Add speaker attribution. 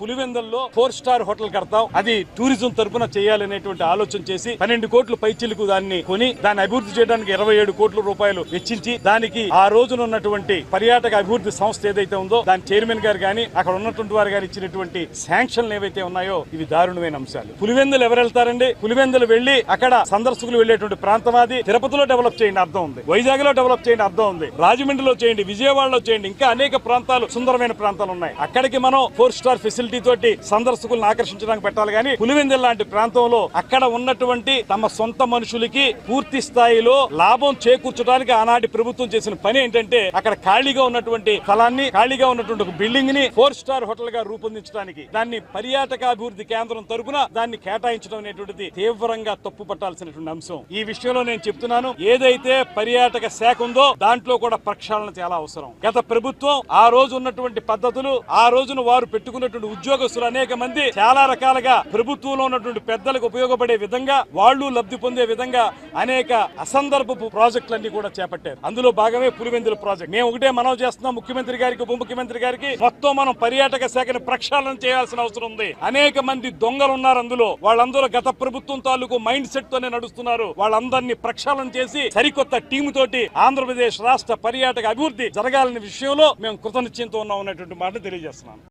Speaker 1: పులివెందుల్లో 4 star hotel కడతాం, అది టూరిజం తరపున చేయాలనేటువంటి ఆలోచన చేసి 12 కోట్ల పైచిలకు దాన్ని కొని దాన్ని అభివృద్ధి చేయడానికి 27 కోట్ల రూపాయలు వెచ్చించి దానికి ఆ రోజున ఉన్నటువంటి పర్యాటక అభివృద్ధి సంస్థ ఏదైతే ఉందో దాని చైర్మన్ గారు గాని అక్కడ ఉన్నటువంటి వారు గారు ఇచ్చినటువంటి శాంక్షన్లు ఏవైతే ఉన్నాయో ఇవి దారుణమైన అంశాలు. పులివెందులు ఎవరు వెళ్తారండి? పులివెందులు వెళ్లి అక్కడ సందర్శకులు వెళ్లేటువంటి ప్రాంతమాది తిరుపతిలో డెవలప్ చేయండి అర్థం ఉంది, వైజాగ్ లో డెవలప్ చేయండి అర్థం ఉంది, రాజమండ్రిలో చేయండి, విజయవాడలో చేయండి, ఇంకా అనేక ప్రాంతాలు సుందరమైన ప్రాంతాలు ఉన్నాయి. అక్కడికి మనం 4 స్టార్ ఫెసిలిటీ తోటి సందర్శకులను ఆకర్షించడానికి పెట్టాలి కానీ పులివెందుల లాంటి ప్రాంతంలో అక్కడ ఉన్నటువంటి తమ సొంత మనుషులకి పూర్తి స్థాయిలో లాభం చేకూర్చడానికి ఆనాటి ప్రభుత్వం చేసిన పని ఏంటంటే అక్కడ ఖాళీగా ఉన్నటువంటి స్థలాన్ని, ఖాళీగా ఉన్నటువంటి ఒక బిల్డింగ్ ని 4 స్టార్ హోటల్ గా రూపొందించడానికి దాన్ని పర్యాటక అభివృద్ధి కేంద్రం తరపున దాన్ని కేటాయించడం అనేటువంటిది తీవ్రంగా తప్పు పట్టాల్సినటువంటి అంశం. ఈ విషయంలో నేను చెప్తున్నాను, ఏదైతే పర్యాటక శాఖ ఉందో దాంట్లో కూడా ప్రక్షాళన చాలా అవసరం. గత ప్రభుత్వం ఆ రోజు ఉన్నటువంటి పద్ధతులు, ఆ రోజున వారు పెట్టుకున్నటువంటి ఉద్యోగస్తులు అనేక మంది చాలా రకాలుగా ప్రభుత్వంలో ఉన్నటువంటి పెద్దలకు ఉపయోగపడే విధంగా వాళ్ళు లబ్ధి పొందే విధంగా అనేక అసందర్భపు ప్రాజెక్టులన్నీ కూడా చేపట్టారు. అందులో భాగమే పులివెందుల ప్రాజెక్ట్. మేము ఒకటే మనం చేస్తున్నాం, ముఖ్యమంత్రి గారికి, ఉప ముఖ్యమంత్రి గారికి, మొత్తం మనం పర్యాటక శాఖని ప్రక్షాళన చేయాల్సిన అవసరం ఉంది. అనేక మంది దొంగలు ఉన్నారు అందులో, వాళ్ళందరూ గత ప్రభుత్వం తాలూకు మైండ్ సెట్ తోనే నడుస్తున్నారు. వాళ్ళందరినీ ప్రక్షాళన చేసి సరికొత్త టీము తోటి ఆంధ్రప్రదేశ్ రాష్ట్ర పర్యాటక అభివృద్ధి జరగాలనే విషయంలో మేము కృతనిశ్చయంతో ఉన్నాం అన్నటువంటి మాట తెలియజేస్తున్నాను.